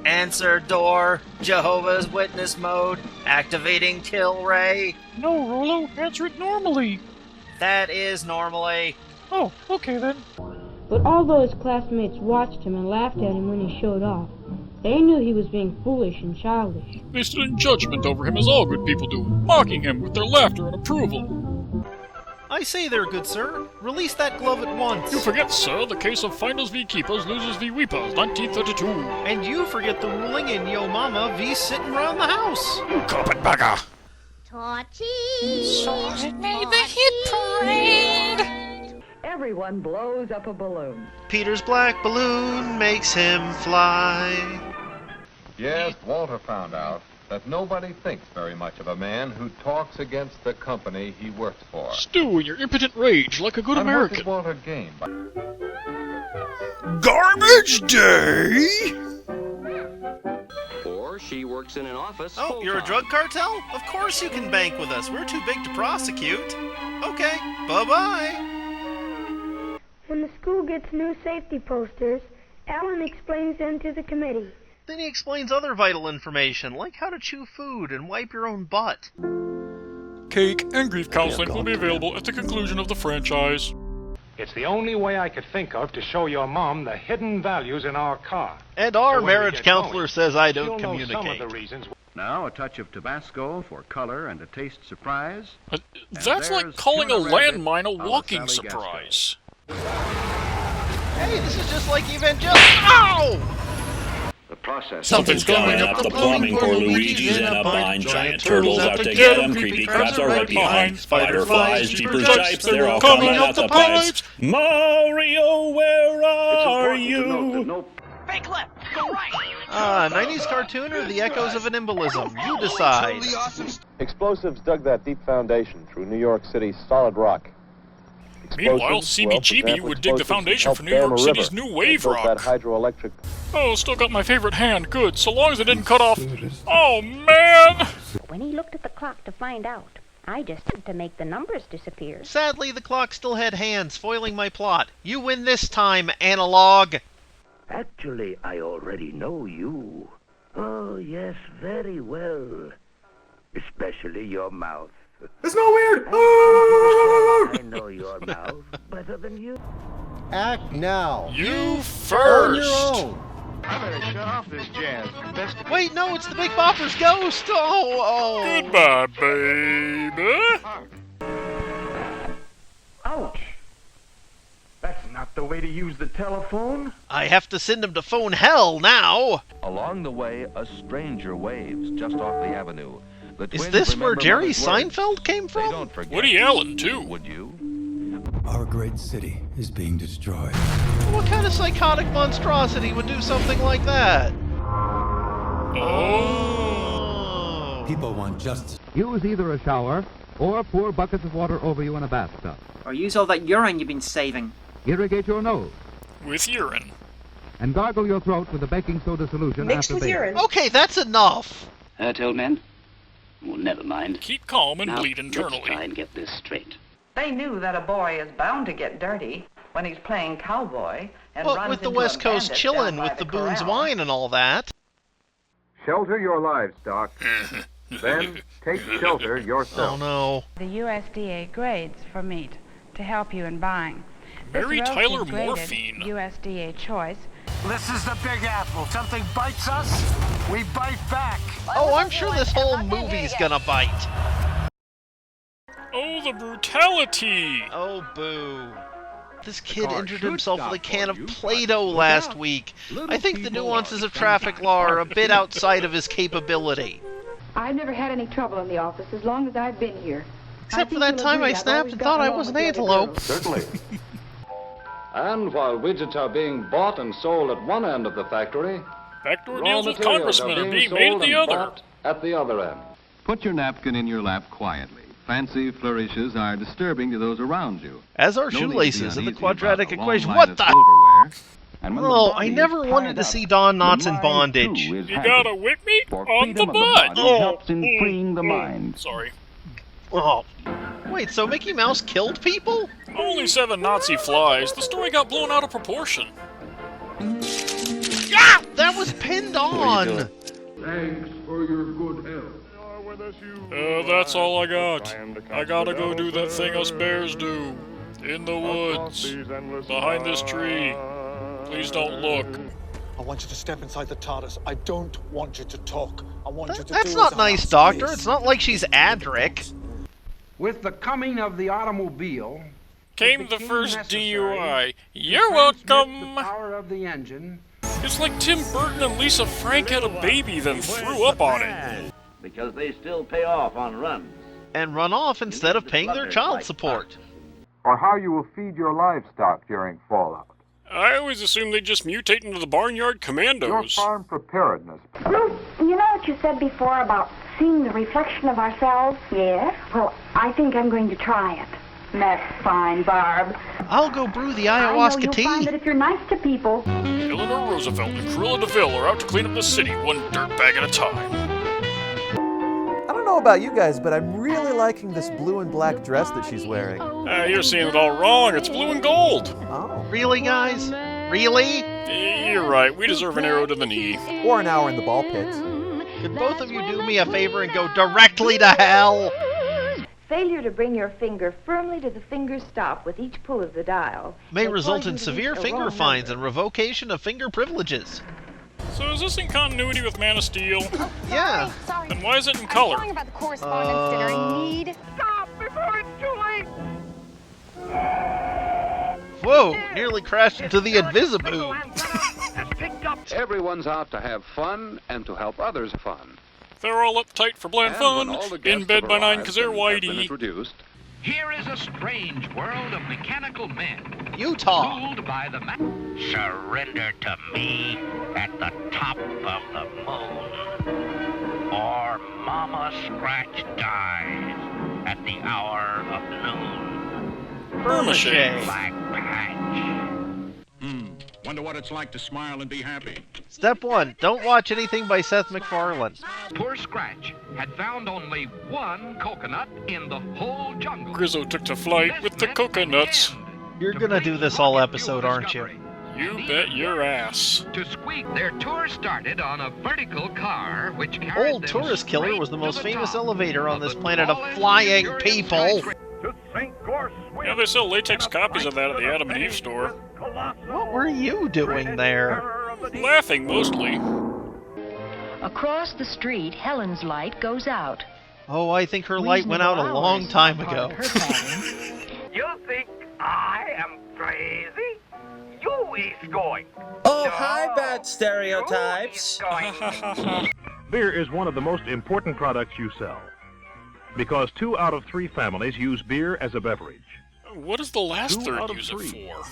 Answer door. Jehovah's Witness mode. Activating kill ray. No, Rolo, answer it normally. That is normally. Oh, okay then. But although his classmates watched him and laughed at him when he showed off, they knew he was being foolish and childish. They stood in judgment over him as all good people do, mocking him with their laughter and approval. I say there, good sir. Release that glove at once. You forget, sir, the case of Finders v. Keepers, Losers v. Weepers, 1932. And you forget the ruling in Yo Mama v. Sitting Round the House. You carpetbagger! Torchy! So it made the hit parade! Everyone blows up a balloon. Peter's black balloon makes him fly. Yes, Walter found out that nobody thinks very much of a man who talks against the company he works for. Stew in your impotent rage like a good And American. what did Walter gain by... Garbage day! Or she works in an office. Oh, you're a drug cartel? Of course you can bank with us. We're too big to prosecute. Okay, bye-bye. When the school gets new safety posters, Alan explains them to the committee. Then he explains other vital information, like how to chew food and wipe your own butt. Cake and grief counseling will be available at the conclusion of the franchise. It's the only way I could think of to show your mom the hidden values in our car. And our So when marriage we get counselor going, says I don't you'll know communicate. some of the reasons. Now a touch of Tabasco for color and a taste surprise. That's like calling a landmine a walking surprise. Hey, this is just like Evangelion. Ow! The process. Something's coming up the plumbing. Poor Luigi's in a bind. Giant turtles out to get him. Creepy crabs are right behind. Spider flies, jeepers jipes, they're all coming out the pipes. Mario, where are you? Fake left, go right! 90s cartoon or the echoes of an embolism? You decide. Explosives dug that deep foundation through New York City's solid rock. Meanwhile, CBGB would dig the foundation for New York City's new wave rock. That hydroelectric... Oh, still got my favorite hand. Good, so long as it didn't cut off... Oh, man! When he looked at the clock to find out, I just had to make the numbers disappear. Sadly, the clock still had hands, foiling my plot. You win this time, Analog. Actually, I already know you. Oh, yes, very well. Especially your mouth. It's not weird! I know your mouth better than you. Act now. You first! On your own. I better shut off this jazz. Wait, no, it's the Big Bopper's ghost! Oh! Goodbye, baby! Ouch! That's not the way to use the telephone. I have to send him to phone hell now! Along the way, a stranger waves just off the avenue. Is this where Jerry Seinfeld came from? Woody Allen, too. Would you? Our great city is being destroyed. What kind of psychotic monstrosity would do something like that? Oh. People want justice. Use either a shower or pour buckets of water over you in a bathtub. Or use all that urine you've been saving. Irrigate your nose. With urine. And gargle your throat with a baking soda solution after bathing. Okay, that's enough. Old man? Well, never mind. Keep calm and now, bleed internally. Let's try and get this straight. They knew that a boy is bound to get dirty when he's playing cowboy and But runs with the into West a Coast bandit chillin' down by with the the Boone's corral. wine and all that. Shelter your lives, Doc. Then take shelter yourself. Oh no. The USDA grades for meat to help you in buying. Mary This roast Tyler is graded Morphine. USDA choice. This is the Big Apple. Something bites us, we bite back. Oh, I'm sure this whole movie's gonna bite. Oh, the brutality! Oh, boo. This kid injured himself with a can of Play-Doh last week. I think the nuances of traffic law are a bit outside of his capability. I've never had any trouble in the office as long as I've been here. Except for that time I snapped and thought I was an antelope. Certainly. And while widgets are being bought and sold at one end of the factory, backdoor raw deals with materials congressmen are being sold made at the and other. bought at the other end. Put your napkin in your lap quietly. Fancy flourishes are disturbing to those around you. As are No need to be shoelaces in the uneasy quadratic about a long equation. line What of the? silverware. And when the Oh, body I is never wanted tied to up, see Don Knotts in the mind, bondage. too, is You happy. gotta whip me For on the freedom of butt! body helps in freeing the mind. Sorry. Oh. Wait, so Mickey Mouse killed people? Only 7 Nazi flies. The story got blown out of proportion. Ah! That was pinned on! Thanks for your good help. That's all I got. I gotta go do that thing us bears do. In the woods. Behind this tree. Please don't look. I want you to step inside the TARDIS. I don't want you to talk. I want you to do That's not as I nice, ask, Doctor. please. It's not like she's Adric. With the coming of the automobile, Came the first DUI. You're welcome. the power of the engine. It's like Tim Burton and Lisa Frank had a baby, then threw up on it. Because they still pay off on runs. And run off instead of paying their child support. Or how you will feed your livestock during fallout. I always assumed they'd just mutate into the Barnyard Your Commandos. farm preparedness. Ruth, you know what you said before about seeing the reflection of ourselves? Yes. Well, I think I'm going to try it. That's fine, Barb. I'll go brew the I know ayahuasca you'll find tea. that if you're nice to people... Eleanor Roosevelt and Corilla DeVille are out to clean up the city, one dirtbag at a time. I don't know about you guys, but I'm really liking this blue and black dress that she's wearing. You're seeing it all wrong. It's blue and gold. Oh. Really, guys? Really? You're right. We deserve an arrow to the knee. Or an hour in the ball pit. Could both of you do me a favor and go directly to hell? Failure to bring your finger firmly to the finger stop with each pull of the dial May result cause in you to severe reach a finger wrong fines number. and revocation of finger privileges. So is this in continuity with Man of Steel? Yeah. Sorry. Then why is it in color? I'm calling about the correspondence dinner. I need... Stop before it's too late! Whoa, nearly crashed into the Invisiboom. Everyone's out to have fun and to help others have fun. They're all uptight for bland And when fun, all the in guests bed have by 9 arrived because they're and have been whitey. introduced, Here is a strange world of mechanical men. Utah. Ruled by the Surrender to me at the top of the moon. Or Mama Scratch dies at the hour of noon. Burma-shave. Black patch. Wonder what it's like to smile and be happy. Step 1, don't watch anything by Seth MacFarlane. Poor Scratch had found only one coconut in the whole jungle. Grizzo took to flight with the coconuts. You're gonna do this all episode, aren't you? You bet your ass. To squeak, their tour started on a vertical car which carried Old them Tourist Killer straight was the to most the famous top elevator on of this the planet of tallest, flying luxurious people. skyscraper. Yeah, they sell latex copies of that at the Adam and Eve store. What were you doing there? Laughing, mostly. Across the street, Helen's light goes out. Oh, I think her light went out a long time ago. You think I am crazy? You is going. Oh, hi, bad stereotypes. Beer is one of the most important products you sell, because 2 out of 3 families use beer as a beverage. What does the last 2 third out of use 3. it for?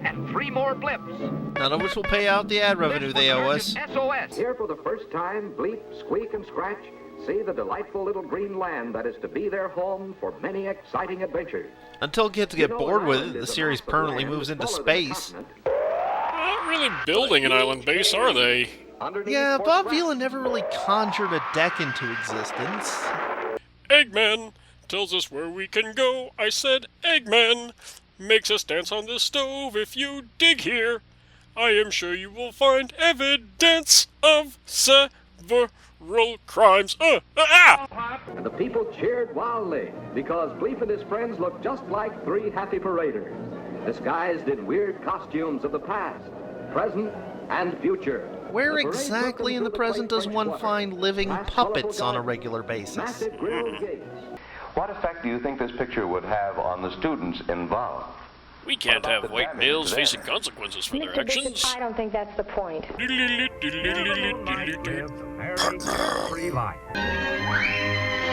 And 3 more blips. None of which will pay out the ad revenue they owe us. SOS. Here for the first time, Bleep, Squeak, and Scratch see the delightful little green land that is to be their home for many exciting adventures. Until kids get bored with it, the series permanently moves into space. Not really building an island base, are they? Yeah, Bob Vila never really conjured a deck into existence. Eggman tells us where we can go. I said Eggman makes us dance on the stove. If you dig here, I am sure you will find evidence of several crimes. And the people cheered wildly because Bleep and his friends looked just like 3 happy paraders, disguised in weird costumes of the past, present, and future. Where exactly in the present does one find living puppets on a regular basis? What effect do you think this picture would have on the students involved? We can't have white males facing consequences for their actions. I don't think that's the point.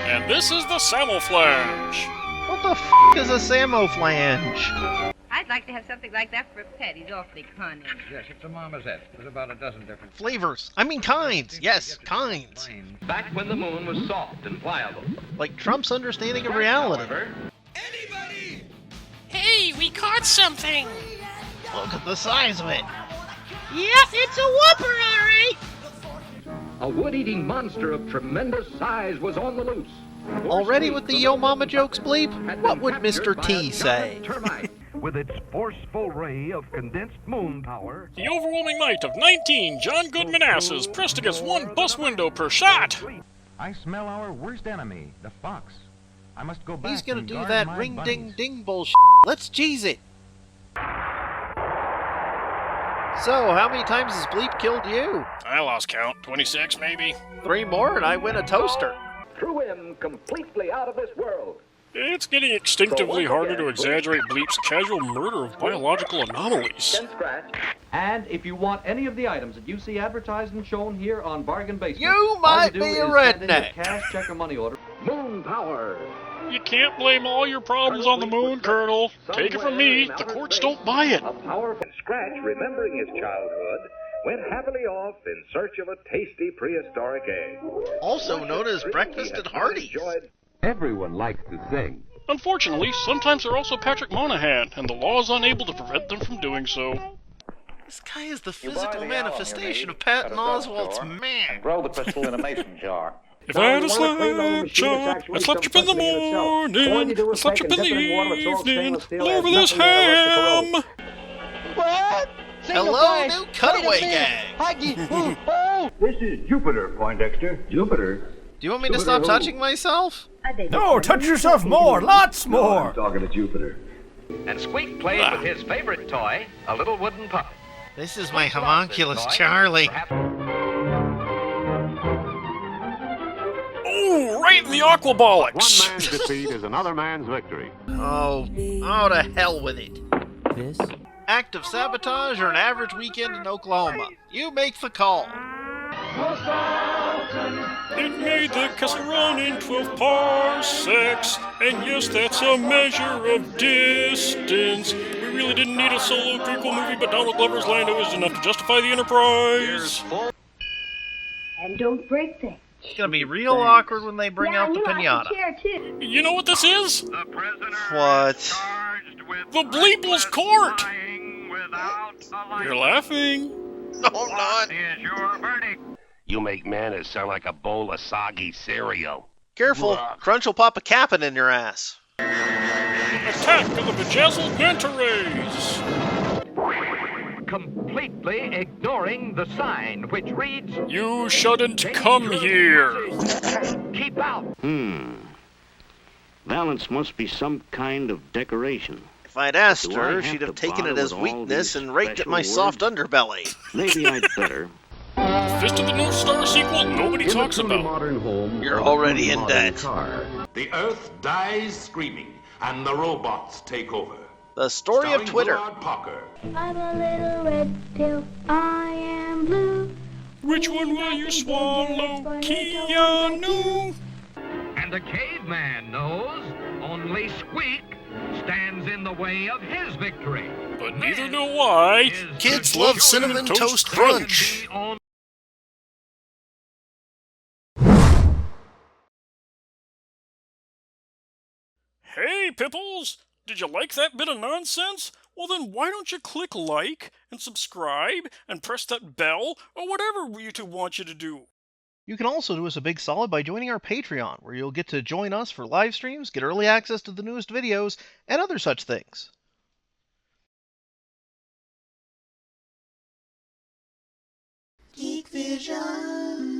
And this is the Samoflash. What the f*** is a Samoflange? I'd like to have something like that for a pet. He's awfully cunning. Yes, it's a marmoset. There's about a dozen different Flavors. I mean kinds. Yes, kinds. Back when the moon was soft and pliable. Like Trump's understanding of reality. Hey, we caught something! Look at the size of it. Yep, it's a whopper, all right. A wood-eating monster of tremendous size was on the loose. Already with the Yo Mama jokes, Bleep? What would Mr. T say? with its forceful ray of condensed moon power. The overwhelming might of 19 John Goodman asses pressed against one bus window per shot. I smell our worst enemy, the fox. I must go back. He's gonna and do guard that my ring bunnies. ding ding bullshit. Let's cheese it. So, how many times has Bleep killed you? I lost count. 26, maybe? 3 more and I win a toaster. Threw him completely out of this world. It's getting instinctively harder to exaggerate Bleep's casual murder of biological anomalies. And if you want any of the items that you see advertised and shown here on Bargain Basement, you might be a redneck. Cash, check, or money order. Moon Power. You can't blame all your problems on the moon, Colonel. Take it from me, the courts don't buy it. A powerful Scratch, remembering his childhood, went happily off in search of a tasty prehistoric egg. Also known as breakfast at Hardee's. Everyone likes to sing. Unfortunately, sometimes they're also Patrick Monahan, and the law is unable to prevent them from doing so. This guy is the physical manifestation of Patton Oswalt's man. Grow the crystal in a mason jar. If I had a slap chop, I slept up in the morning, I slept up in the evening, all over this ham. What? Hello, new cutaway gang. This is Jupiter, Poindexter. Jupiter? Do you want me to stop touching myself? No, touch yourself more, lots more. I'm talking to Jupiter. And Squeak played with his favorite toy, a little wooden puppet. This is my homunculus, Charlie. Oh, right in the aquabolics. One man's defeat is another man's victory. Oh, to hell with it. This? Act of sabotage or an average weekend in Oklahoma? You make the call. It made the castle run in 12 parsecs, and yes, that's a measure of distance. We really didn't need a solo prequel movie, but Donald Glover's Lando is enough to justify the Enterprise. And don't break things. It's gonna be real awkward when they bring out the pinata. You know what this is? What? The Bleeple's Court! You're laughing. No, I'm not. You make manners sound like a bowl of soggy cereal. Careful, Crunch will pop a cap'n in your ass. Attack of the bejazzled manta rays! Completely ignoring the sign which reads, You shouldn't come here. Keep out. Valance must be some kind of decoration. If I'd asked her, she'd have taken it as weakness and raked at my soft underbelly. Maybe I'd better. Fist of the North Star sequel nobody talks about. You're already in debt. The Earth dies screaming, and the robots take over. The story of Twitter. I'm a little red till I am blue. Which one will you swallow, Keanu? And the caveman knows only Squeak stands in the way of his victory. But neither know I. Kids love Cinnamon Toast Crunch. Hey, Pipples! Did you like that bit of nonsense? Well then why don't you click like and subscribe and press that bell or whatever YouTube wants you to do. You can also do us a big solid by joining our Patreon, where you'll get to join us for live streams, get early access to the newest videos, and other such things. Geek Vision.